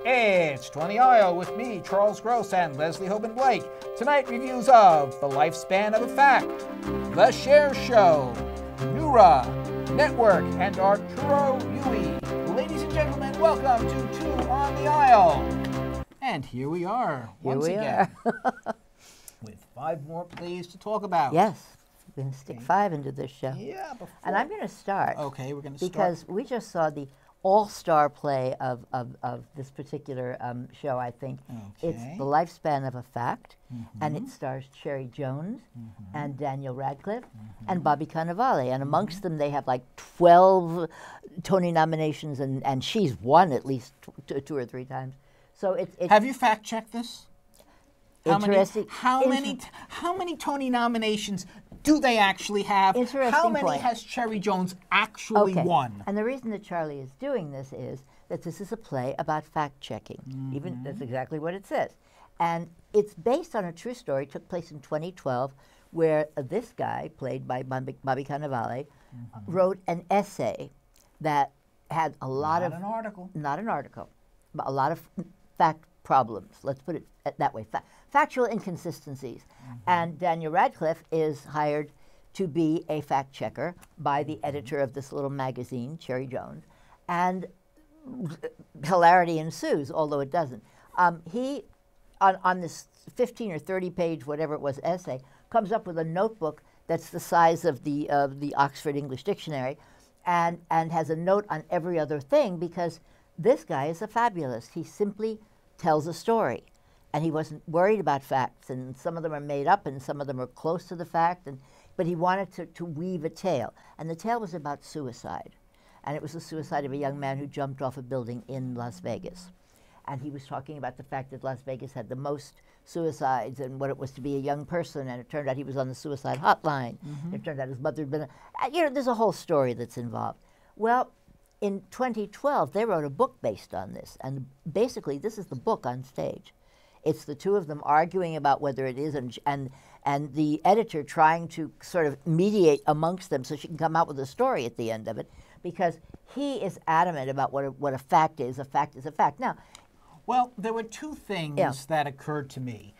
It's 20 Aisle with me, Charles Gross, and Leslie Hoban Blake. Tonight, reviews of The Lifespan of a Fact, The Cher Show, Noura, Network, and Arturo Ui. Ladies and gentlemen, welcome to Two on the Aisle. And here we are, once again, with 5 more plays to talk about. Yes, we're going to stick 5 into this show. Yeah, and I'm going to start. Okay, we're going to start. Because we just saw the all-star play of this particular show, I think. Okay. It's The Lifespan of a Fact, and it stars Cher Jones and Daniel Radcliffe and Bobby Cannavale. And amongst them, they have like 12 Tony nominations, and she's won at least 2 or 3 times. So it's Have you fact-checked this? Interesting. How many Tony nominations do they actually have? Interesting How many point. has Cher Jones actually won? And the reason that Charlie is doing this is that this is a play about fact-checking. Even that's exactly what it says. And it's based on a true story. It took place in 2012, where this guy, played by Bobby Cannavale, wrote an essay that had a lot of... Not an article, but a lot of fact problems. Let's put it that way. Factual inconsistencies. And Daniel Radcliffe is hired to be a fact checker by the editor of this little magazine, Cher Jones, and hilarity ensues, although it doesn't. He, on this 15 or 30 page, whatever it was, essay, comes up with a notebook that's the size of the Oxford English Dictionary, and has a note on every other thing, because this guy is a fabulist. He simply tells a story. And he wasn't worried about facts, and some of them are made up, and some of them are close to the fact, but he wanted to weave a tale. And the tale was about suicide. And it was the suicide of a young man who jumped off a building in Las Vegas. And he was talking about the fact that Las Vegas had the most suicides and what it was to be a young person, and it turned out he was on the suicide hotline. It turned out his mother had been, there's a whole story that's involved. Well, in 2012, they wrote a book based on this, and basically this is the book on stage. It's the two of them arguing about whether it is, and the editor trying to sort of mediate amongst them so she can come out with a story at the end of it, because he is adamant about what a fact is. A fact is a fact. Now, well, there were 2 things that occurred to me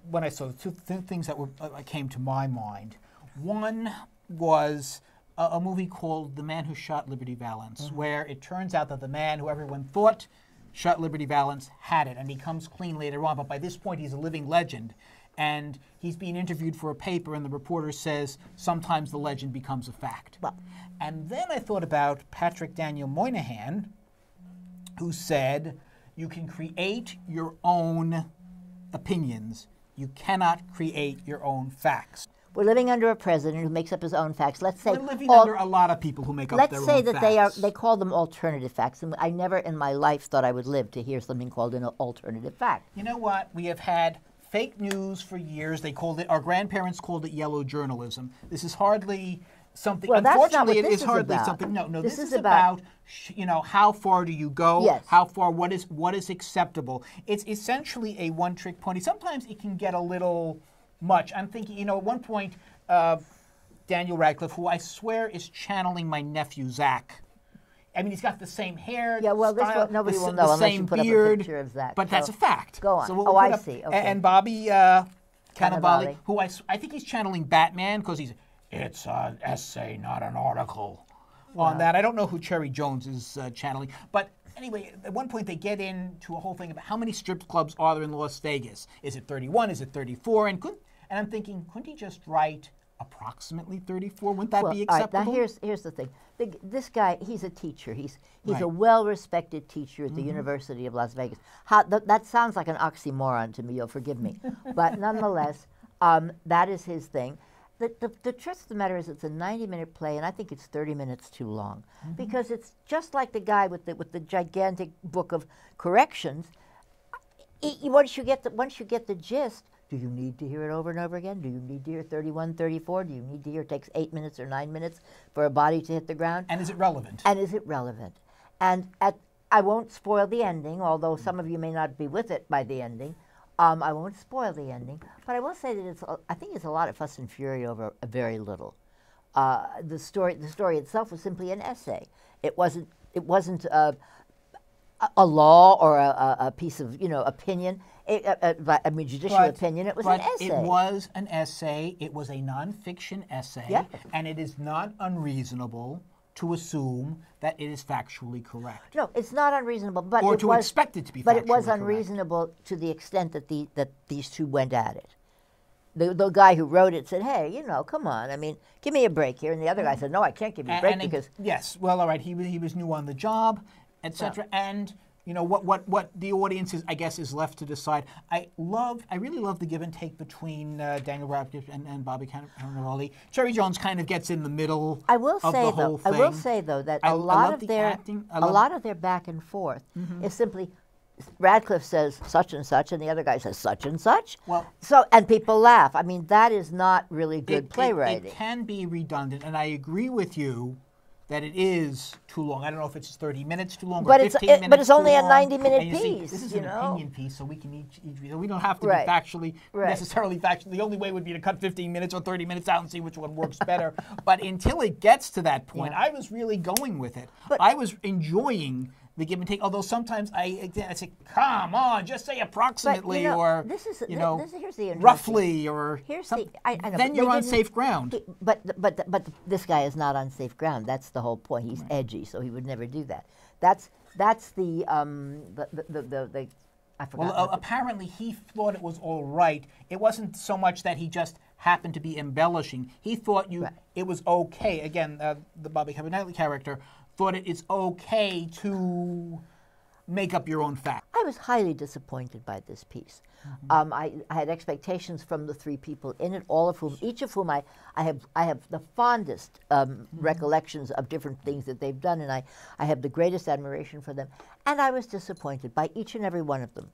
when I saw the 2 things that came to my mind. One was a movie called The Man Who Shot Liberty Valance, where it turns out that the man who everyone thought shot Liberty Valance had it, and he comes clean later on, but by this point he's a living legend, and he's being interviewed for a paper, and the reporter says sometimes the legend becomes a fact. Well, and then I thought about Patrick Daniel Moynihan, who said you can create your own opinions, you cannot create your own facts. We're living under a president who makes up his own facts. Let's say we're living under a lot of people who make up their own facts. Let's say that they call them alternative facts, and I never in my life thought I would live to hear something called an alternative fact. You know what? We have had fake news for years. They called it, our grandparents called it yellow journalism. This is hardly something, well, unfortunately, it is hardly about. Something, no, this is about how far do you go? Yes. How far, what is acceptable? It's essentially a one-trick pony. Sometimes it can get a little much. I'm thinking, at one point, Daniel Radcliffe, who I swear is channeling my nephew, Zach. I mean, he's got the same hair, yeah, well, style, nobody will know unless you put beard, up a picture of Zach. but that's a fact. Go on. So we'll I see. Okay. And Bobby Cannavale, who I think he's channeling Batman, because it's an essay, not an article on that. I don't know who Cher Jones is channeling, but anyway, at one point they get into a whole thing about how many strip clubs are there in Las Vegas. Is it 31? Is it 34? And I'm thinking, couldn't he just write approximately 34? Wouldn't that be acceptable? All right, now here's the thing. This guy, he's a teacher. He's a well-respected teacher at the University of Las Vegas. That sounds like an oxymoron to me. You'll forgive me, but nonetheless, that is his thing. The truth of the matter is, it's a 90-minute play, and I think it's 30 minutes too long, because it's just like the guy with the gigantic book of corrections. Once you get the gist, do you need to hear it over and over again? Do you need to hear 31, 34? Do you need to hear it takes 8 minutes or 9 minutes for a body to hit the ground? And is it relevant? And I won't spoil the ending, although some of you may not be with it by the ending. I won't spoil the ending, but I will say that I think it's a lot of fuss and fury over very little. The story itself was simply an essay. It wasn't a law or a piece of, opinion. Judicial opinion. It was an essay. It was an essay. It was a nonfiction essay. Yeah. And it is not unreasonable to assume that it is factually correct. No, it's not unreasonable, but or it to was, expect it to be factually But it was correct. unreasonable to the extent that these two went at it. The guy who wrote it said, "Hey, come on. I mean, give me a break here." And the other guy said, "No, I can't give you a break because." Yes. Well, all right. He was new on the job, etc. And what the audience is, I guess, is left to decide. I really love the give and take between Daniel Radcliffe and Bobby Cannavale. Cherry Jones kind of gets in the middle. I will of the whole thing. I will say though that a lot of their back and forth is simply Radcliffe says such and such, and the other guy says such and such. Well, and people laugh. I mean, that is not really good playwriting. It can be redundant, and I agree with you that it is too long. I don't know if it's 30 minutes too long or 15 minutes but it's only too a long. 90-minute piece. This is an opinion piece, so we can each we don't have to Right. be factually, Right. necessarily factually. The only way would be to cut 15 minutes or 30 minutes out and see which one works better. But until it gets to that point, I was really going with it. I was enjoying the give and take, although sometimes I say, come on, just say approximately or, here's the roughly or something. I know, then you're on safe ground. But this guy is not on safe ground. That's the whole point. He's edgy, so he would never do that. That's the I forgot. Well, apparently he thought it was all right. It wasn't so much that he just happened to be embellishing. He thought it was okay. Again, the Bobby Cannavale character thought it is okay to make up your own facts. I was highly disappointed by this piece. I had expectations from the three people in it, each of whom I have the fondest recollections of different things that they've done, and I have the greatest admiration for them. And I was disappointed by each and every one of them,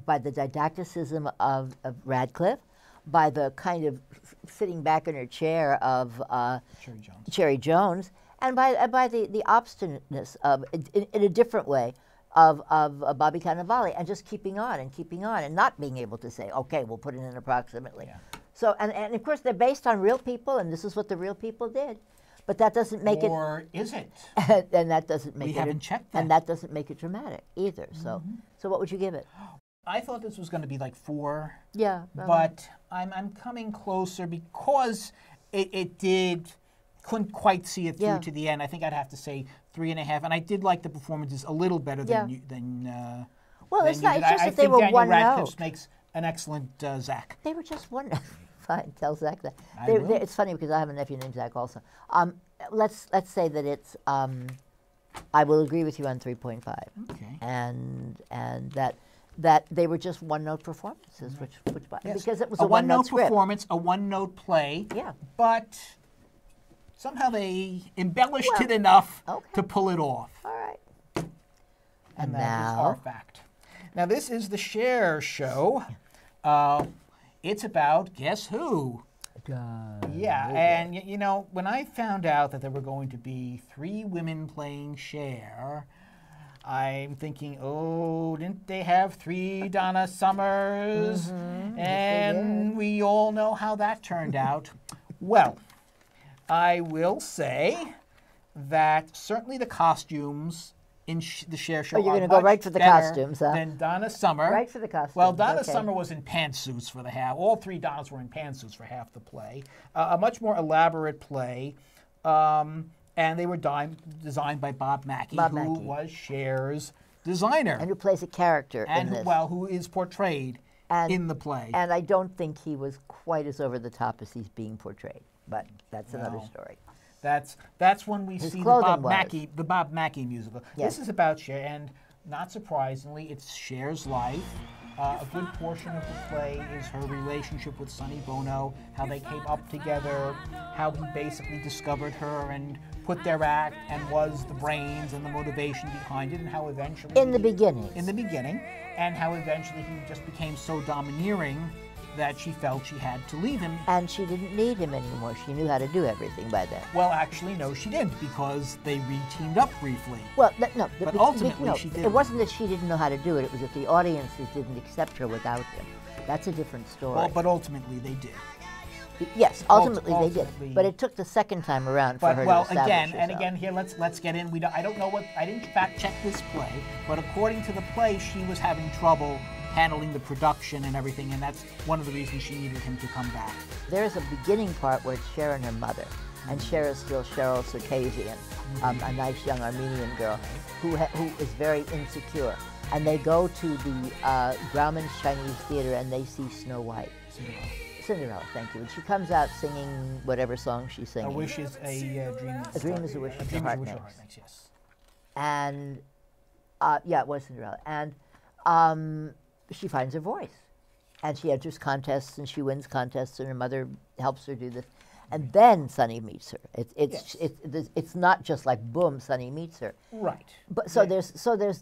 by the didacticism of Radcliffe, by the kind of sitting back in her chair of Cherry Jones, and by the obstinateness of, in a different way, of Bobby Cannavale, and just keeping on and not being able to say, okay, we'll put it in approximately. Yeah. So, and of course, they're based on real people, and this is what the real people did. But that doesn't make it... Or is it? And that doesn't make it... We haven't checked that. And that doesn't make it dramatic either. So what would you give it? I thought this was going to be like 4. Yeah. But I'm coming closer because it couldn't quite see it through to the end. I think I'd have to say 3.5. And I did like the performances a little better than well, it's not. It's just that they were Daniel one Radcliffe note. Makes an excellent Zach. They were just one. Fine, tell Zach that. It's funny because I have a nephew named Zach also. Let's say that it's. I will agree with you on 3.5. Okay. And that they were just one-note performances, which because it was a one-note script. performance, a one-note play. Yeah. But somehow they embellished it enough to pull it off. All right. And that now, is our fact. Now this is the Cher Show. It's about guess who? Yeah, and when I found out that there were going to be 3 women playing Cher, I'm thinking, oh, didn't they have 3 Donna Summers? And we all know how that turned out. Well, I will say that certainly the costumes in the Cher Show you're are going to go right for the better costumes, huh? than Donna Summer. Right for the costumes. Well, Donna Summer was in pantsuits for the half. All 3 Donnas were in pantsuits for half the play. A much more elaborate play. And they were designed by Bob Mackie, who was Cher's designer. And who plays a character in this. Who is portrayed in the play. And I don't think he was quite as over the top as he's being portrayed. But that's another story. That's when we see the Bob Mackie musical. Yes. This is about Cher, and not surprisingly, it's Cher's life. A good portion of the play is her relationship with Sonny Bono, how they came up together, how he basically discovered her and put their act and was the brains and the motivation behind it, and how eventually... In the beginning, and how eventually he just became so domineering that she felt she had to leave him. And she didn't need him anymore. She knew how to do everything by then. Well, actually, no, she didn't, because they re-teamed up briefly. Well, but ultimately she didn't. It wasn't that she didn't know how to do it. It was that the audiences didn't accept her without him. That's a different story. Well, but ultimately they did. Yes, ultimately they ultimately. did, but it took the second time around for But her well, to establish again herself. and again, here let's get in. I don't know what I didn't fact check this play, but according to the play, she was having trouble handling the production and everything, and that's one of the reasons she needed him to come back. There's a beginning part where it's Cher and her mother, and Cher is still Cheryl Circassian, a nice young Armenian girl who is very insecure. And they go to the Grauman's Chinese Theater and they see Snow White. Cinderella, thank you. And she comes out singing whatever song she's singing. A wish is a dream. A dream is a wish A the dream is a heart wish the makes. heart makes. Yes. And yeah, it was Cinderella. And she finds her voice, and she enters contests and she wins contests, and her mother helps her do this. And then Sonny meets her. It's not just like boom, Sonny meets her. Right. But so there's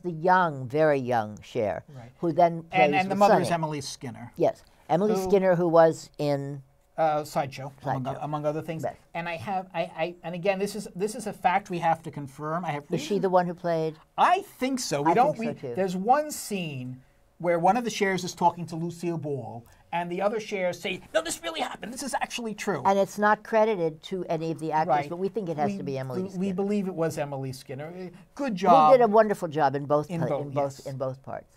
the young, very young Cher, Right. who then plays And the with mother Sonny. is Emily Skinner. Yes, Emily Skinner, who was in Sideshow, among other things. Right. And and again, this is a fact we have to confirm. Is she the one who played? I think so. I think so, too. There's one scene where one of the Chers is talking to Lucille Ball, and the other Chers say, "No, this really happened. This is actually true." And it's not credited to any of the actors, Right. but we think it has to be Emily Skinner. We believe it was Emily Skinner. Good job. Who did a wonderful job in both yes. in both parts.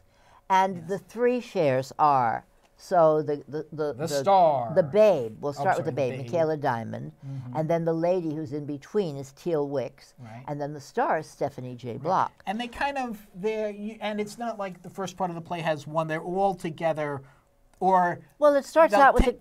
And the three Chers are the star. the babe. We'll start with sorry, the babe, the babe. Michaela Diamond, and then the lady who's in between is Teal Wicks, Right. and then the star is Stephanie J. Block. And they kind of and it's not like the first part of the play has one. They're all together, or Well, it starts out with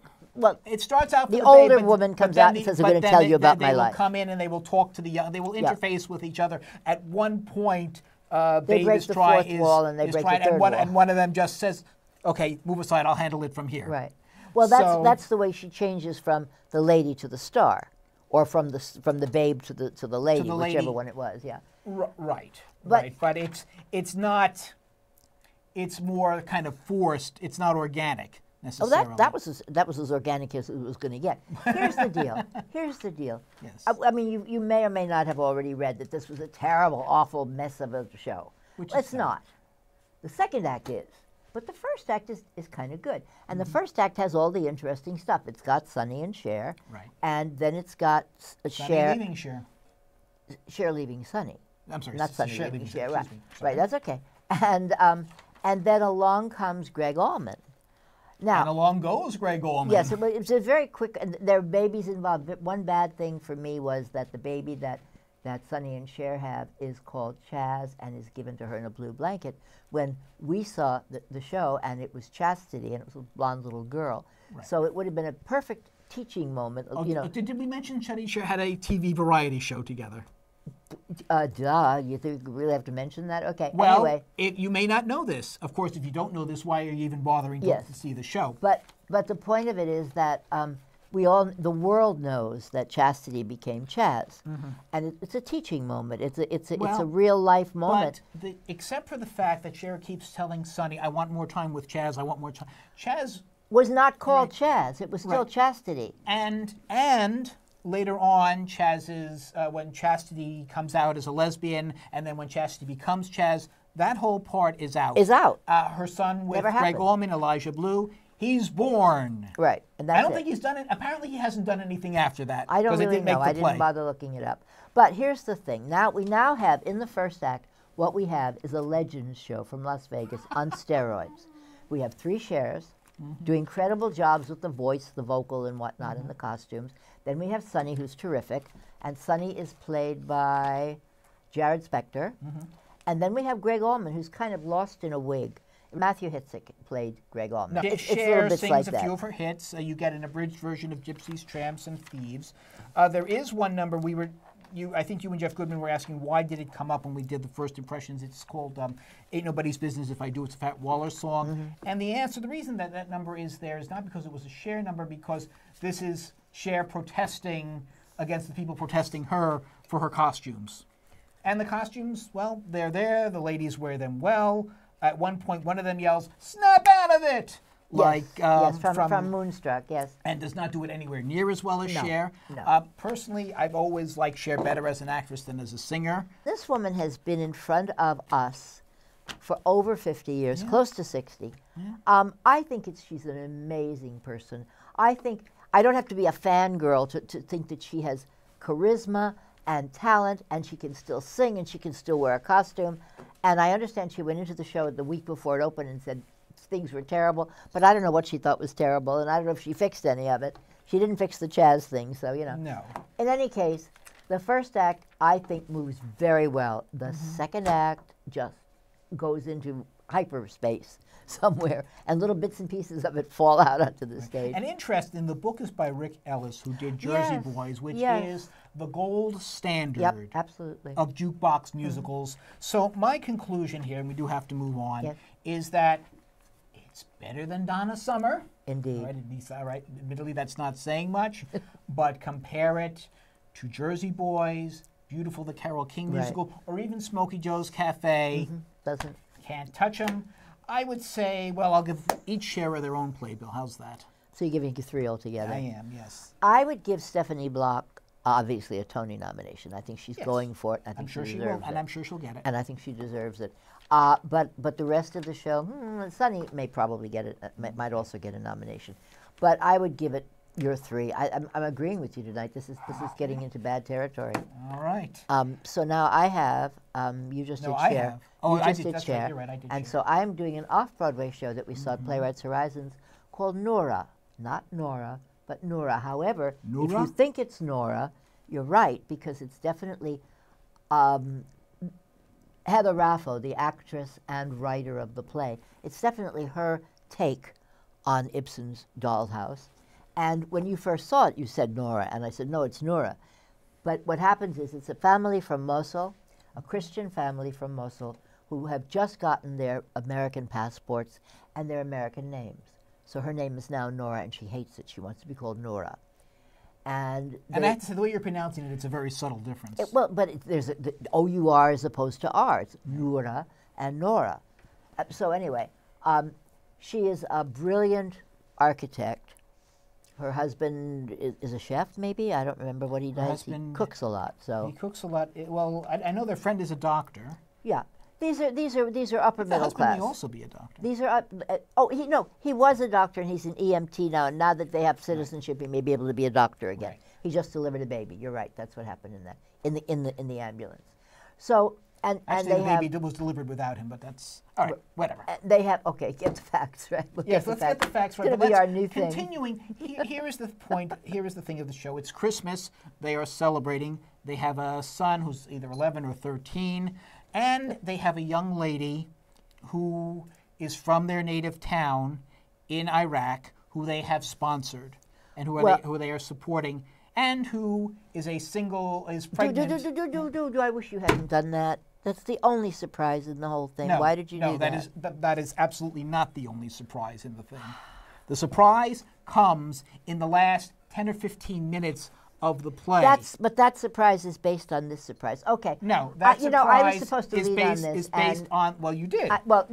it starts out with the the older babe, woman but comes then out and says, "I'm going to tell you about my life." They life." will come in and they will talk to the young. They will interface with each other. At one point, Babe break is the trying fourth wall and they break the trying, third and wall. one of them just says, "Okay, move aside. I'll handle it from here." Right. Well, that's the way she changes from the lady to the star, or from the babe to the lady, whichever one it was. Yeah. Right. But- But it's not. It's more kind of forced. It's not organic Oh, necessarily. that was as organic as it was going to get. Here's the deal. Here's the deal. Yes. I mean, you may or may not have already read that this was a terrible, awful mess of a show. Which is It's sad. not. The second act is. But the first act is kind of good. And the first act has all the interesting stuff. It's got Sonny and Cher. Right. And then it's got Sonny Cher leaving Cher. Cher leaving Sonny. I'm sorry. Not Sonny Cher leaving leaving Cher. Cher. Right. Excuse me. Sorry. Right, that's okay. And then along comes Greg Allman. Now, And along goes Greg Allman. yes, it's a very quick, and there are babies involved. But one bad thing for me was that the baby that Sonny and Cher have is called Chaz and is given to her in a blue blanket. When we saw the show, and it was Chastity, and it was a blonde little girl. Right. So it would have been a perfect teaching moment. Did we mention Chetty and Cher had a TV variety show together? Duh, you think we really have to mention that? Okay, Well, anyway. you may not know this. Of course, if you don't know this, why are you even bothering to Yes. see the show? But the point of it is that the world knows that Chastity became Chaz, and it's a teaching moment. It's a real life moment. But except for the fact that Cher keeps telling Sonny, "I want more time with Chaz. I want more time." Chaz Was not called Chaz. It was still Right. Chastity. and later on, Chaz's when Chastity comes out as a lesbian, and then when Chastity becomes Chaz, that whole part is out. Is out. Her son with Never Greg happened. Allman, Elijah Blue, he's born. Right, and that's I don't it. think he's done it. Apparently, he hasn't done anything after that. I don't 'cause it really didn't make know. the I play. didn't bother looking it up. But here's the thing. We now have in the first act, what we have is a Legends show from Las Vegas on steroids. We have three Chers do incredible jobs with the voice, the vocal, and whatnot, and the costumes. Then we have Sonny, who's terrific, and Sonny is played by Jared Spector. And then we have Greg Allman, who's kind of lost in a wig. Matthew Hitzik played Greg Allman. No, It's Cher little bits sings like a that. few of her hits. You get an abridged version of Gypsies, Tramps, and Thieves. There is one number I think you and Jeff Goodman were asking why did it come up when we did the first impressions. It's called "Ain't Nobody's Business If I Do." It's a Fat Waller song, and the reason that number is there is not because it was a Cher number, because this is Cher protesting against the people protesting her for her costumes, and the costumes, well, they're there. The ladies wear them well. At one point, one of them yells, "Snap out of it!" Yes, from Moonstruck, yes. And does not do it anywhere near as well as Cher. No. Personally, I've always liked Cher better as an actress than as a singer. This woman has been in front of us for over 50 years, close to 60. I think she's an amazing person. I think I don't have to be a fangirl to think that she has charisma and talent, and she can still sing, and she can still wear a costume. And I understand she went into the show the week before it opened and said things were terrible, but I don't know what she thought was terrible, and I don't know if she fixed any of it. She didn't fix the Chaz thing, so, you know. No. In any case, the first act, I think, moves very well. The second act just goes into hyperspace somewhere, and little bits and pieces of it fall out onto the stage. And interesting, the book is by Rick Ellis, who did Jersey Boys, which is the gold standard absolutely. of jukebox musicals. So my conclusion here, and we do have to move on, is that it's better than Donna Summer. Indeed. All right, admittedly, that's not saying much, but compare it to Jersey Boys, Beautiful, the Carole King musical, or even Smokey Joe's Cafe. Doesn't. Can't touch them. I would say, well, I'll give each share of their own playbill. How's that? So you're giving 3 altogether? I am, yes. I would give Stephanie Block, obviously, a Tony nomination. I think she's going for it. I think I'm sure she will, deserves it. and I'm sure she'll get it. And I think she deserves it. But the rest of the show, Sunny may probably get it. Might also get a nomination. But I would give it your 3. I'm agreeing with you tonight. This is getting into bad territory. All right. So now I have you just did Cher. I have. Oh, I did that's Cher. right. You're right. I did And Cher. so I'm doing an off-Broadway show that we saw at Playwrights Horizons called Noura. Not Nora, but Noura. However, if you think it's Nora, you're right, because it's definitely Heather Raffo, the actress and writer of the play. It's definitely her take on Ibsen's Dollhouse. And when you first saw it, you said Nora, and I said, no, it's Noura. But what happens is it's a family from Mosul, a Christian family from Mosul, who have just gotten their American passports and their American names. So her name is now Nora, and she hates it. She wants to be called Noura. And I have to say, the way you're pronouncing it, it's a very subtle difference. There's the O-U-R as opposed to R. It's Noura and Nora. So anyway, she is a brilliant architect. Her husband is a chef, maybe? I don't remember what he does. He cooks a lot. So he cooks a lot. Well, I know their friend is a doctor. Yeah. These are upper middle class. The husband may also be a doctor. These are he was a doctor, and he's an EMT now. And now that they have citizenship, he may be able to be a doctor again. Right. He just delivered a baby. You're right. That's what happened in the ambulance. So and actually, the baby was delivered without him, but that's all right. Whatever. They have get the facts right. Yes, let's get the facts right. It's going to be our new thing. Continuing, here is the point. Here is the thing of the show. It's Christmas. They are celebrating. They have a son who's either 11 or 13. And they have a young lady who is from their native town in Iraq, who they have sponsored, and who they are supporting, and who is pregnant. Do I wish you hadn't done that? That's the only surprise in the whole thing. No, why did you do that? That is absolutely not the only surprise in the thing. The surprise comes in the last 10 or 15 minutes of the play. But that surprise is based on this surprise. Okay. No, that surprise I was supposed to lead on this. Is based on, well, you did. But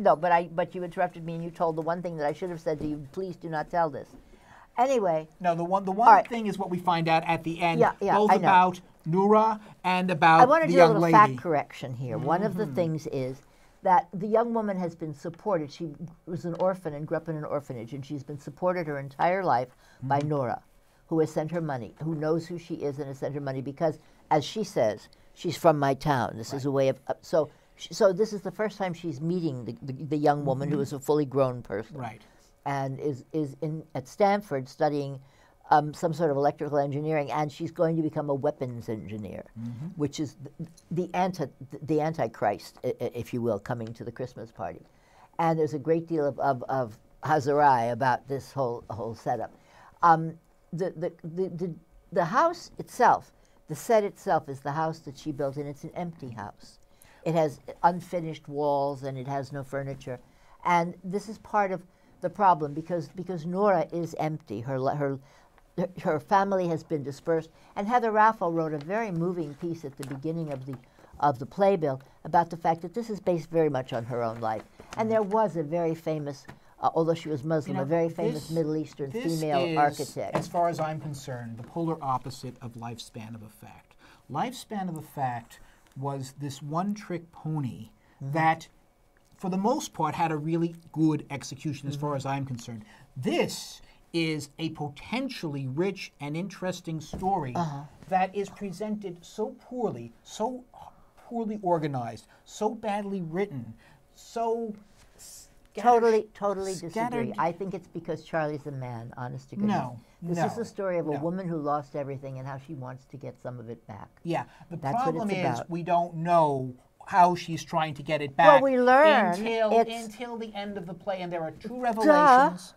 you interrupted me and you told the one thing that I should have said to you, please do not tell this. Anyway. No, the one thing is what we find out at the end, both about Noura and about the young lady. I want to do a little fact correction here. One of the things is that the young woman has been supported. She was an orphan and grew up in an orphanage, and she's been supported her entire life by Noura, who has sent her money, who knows who she is and has sent her money because, as she says, she's from my town. This is a way of so this is the first time she's meeting the young woman who is a fully grown person, right? And is at Stanford studying some sort of electrical engineering, and she's going to become a weapons engineer, which is the Antichrist, if you will, coming to the Christmas party. And there's a great deal of hazarai about this whole setup. The house itself, the set itself, is the house that she built, and it's an empty house. It has unfinished walls, and it has no furniture. And this is part of the problem because Noura is empty. Her family has been dispersed. And Heather Raffo wrote a very moving piece at the beginning of the playbill about the fact that this is based very much on her own life. And there was a very famous although she was Muslim, a very famous Middle Eastern female architect. As far as I'm concerned, the polar opposite of Lifespan of Effect. Lifespan of Effect was this one-trick pony that, for the most part, had a really good execution as far as I'm concerned. This is a potentially rich and interesting story that is presented so poorly organized, so badly written, so Totally disagree. scattered. I think it's because Charlie's a man, honest to goodness. No, This no, is the story of a no. woman who lost everything and how she wants to get some of it back. Yeah, the That's what problem it's is about. we don't know how she's trying to get it back. Well, we learn until the end of the play, and there are two revelations.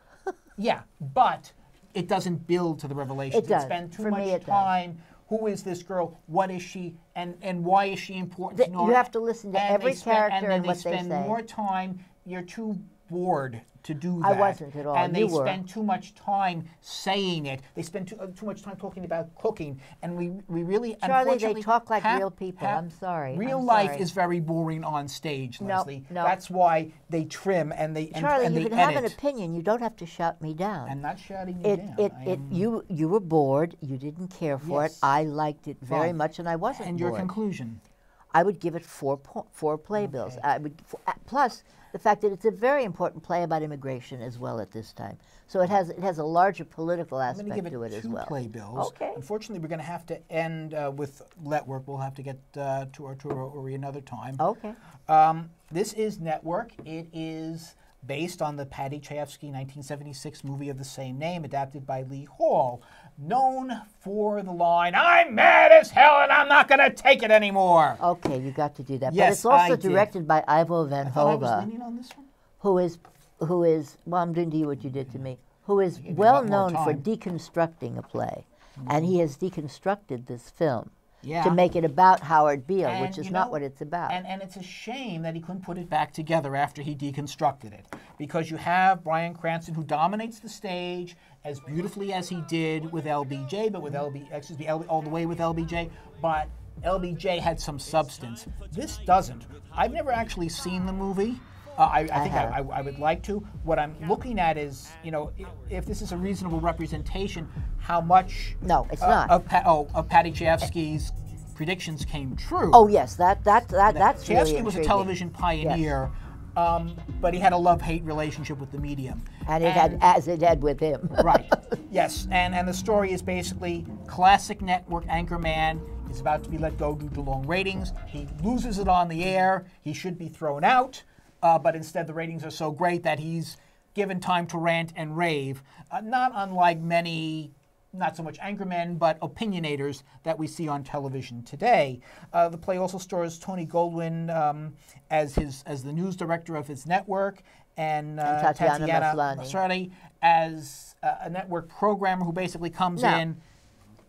Yeah, but it doesn't build to the revelation. It does. Spend too For me, much it does. time. Who is this girl? What is she? And why is she important to Noura? You have to listen to And every they spend, character and then and they what they spend say. more time. You're too bored to do that. I wasn't at all. And You they were. spend too much time saying it. They spend too much time talking about cooking. And we really, Charlie, unfortunately, they talk like real people. I'm sorry. Real I'm life sorry. is very boring on stage, No, Leslie. no. That's why they trim and they Charlie, and you they can edit. have an opinion. You don't have to shout me down. I'm not shouting you down. You were bored. You didn't care for it. Yes. I liked it very Fine. much, and I wasn't And bored. your conclusion? I would give it four playbills. I would plus the fact that it's a very important play about immigration as well at this time. So it has a larger political I'm going to aspect give to it it as two well. playbills. Okay. Unfortunately, we're going to have to end with Network. We'll have to get to Arturo another time. Okay. This is Network. It is based on the Paddy Chayefsky 1976 movie of the same name, adapted by Lee Hall, known for the line, "I'm mad as hell and I'm not going to take it anymore." Okay, you got to do that. Yes, but it's also I did. directed by Ivo van I thought I was Hove, leaning on this one. who is well, I'm doing to you what you did to me, who is gave you a well lot more known for time. deconstructing a play. And he has deconstructed this film Yeah. to make it about Howard Beale, And, which is you not know, what it's about. And it's a shame that he couldn't put it back together after he deconstructed it. Because you have Bryan Cranston, who dominates the stage as beautifully as he did with LBJ, but with all the way with LBJ, but LBJ had some substance. This doesn't. I've never actually seen the movie. I think I would like to. What I'm looking at is, if this is a reasonable representation, how much No, it's not. of Paddy Chayefsky's predictions came true. Oh yes, that's Chayefsky really was a intriguing. television pioneer, but he had a love-hate relationship with the medium. And it had, as it had with him. Right. Yes, and the story is basically classic network anchorman is about to be let go due to long ratings. He loses it on the air. He should be thrown out, but instead the ratings are so great that he's given time to rant and rave, not unlike many, not so much anchormen, but opinionators that we see on television today. The play also stars Tony Goldwyn as the news director of his network, and Tatiana Maslany as a network programmer who basically comes in.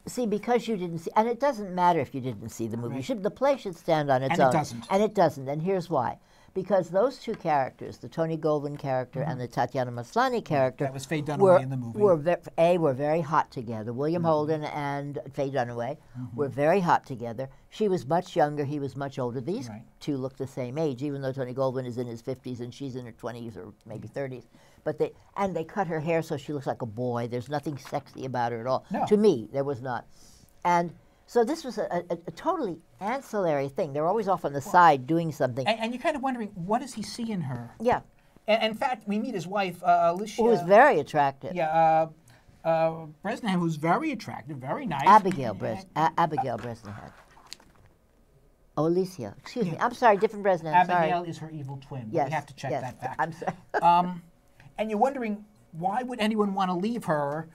See, because you didn't see, and it doesn't matter if you didn't see the movie. The play should stand on its And own. it doesn't. And it doesn't. And here's why. Because those two characters, the Tony Goldwyn character and the Tatiana Maslany character, That was Faye Dunaway in the movie. were very hot together. William Holden and Faye Dunaway were very hot together. She was much younger. He was much older. These two look the same age, even though Tony Goldwyn is in his 50s and she's in her 20s or maybe 30s. But they cut her hair so she looks like a boy. There's nothing sexy about her at all. No. To me, there was not. And so this was a totally ancillary thing. They're always off on the side doing something. And you're kind of wondering, what does he see in her? Yeah. And in fact, we meet his wife, Alicia. Who was very attractive. Yeah, Bresnahan, who's very attractive, very nice. Abigail Bresnahan. Oh, Alicia. Excuse me. I'm sorry, different Bresnahan. Abigail Sorry. is her evil twin. Yes. We have to check that fact. I'm sorry. And you're wondering, why would anyone want to leave her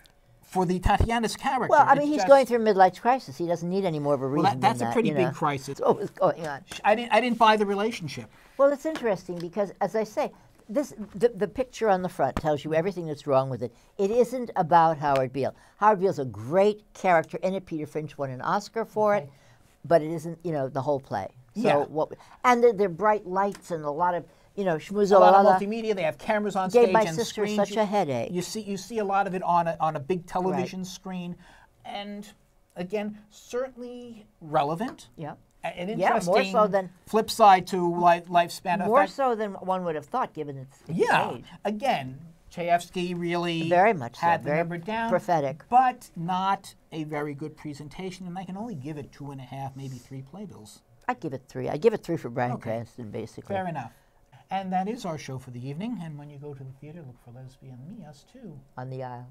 for the Tatiana's character? Well, I mean, It's he's just- going through a midlife crisis. He doesn't need any more of a reason Well, that's than a that, pretty you big know. crisis. That's what was going on. I didn't buy the relationship. Well, it's interesting because, as I say, the picture on the front tells you everything that's wrong with it. It isn't about Howard Beale. Howard Beale's a great character in it. Peter Finch won an Oscar for it, but it isn't, the whole play. So and they're bright lights and a lot of, schmooze. A lot of multimedia. They have cameras on stage Gave my and sister screens. such a headache. You see a lot of it on a big television screen, and again, certainly relevant. Yeah. An Yeah, interesting more so than- flip side to lifespan. More so than one would have thought, given its age. Again, Chayefsky really Very much so, had the very number down, prophetic. but not a very good presentation, and I can only give it 2.5, maybe 3 playbills. I'd give it 3. I'd give it 3 for Bryan Okay. Cranston, basically. Fair enough. And that is our show for the evening. And when you go to the theater, look for Lesbian Me, us too. On the aisle.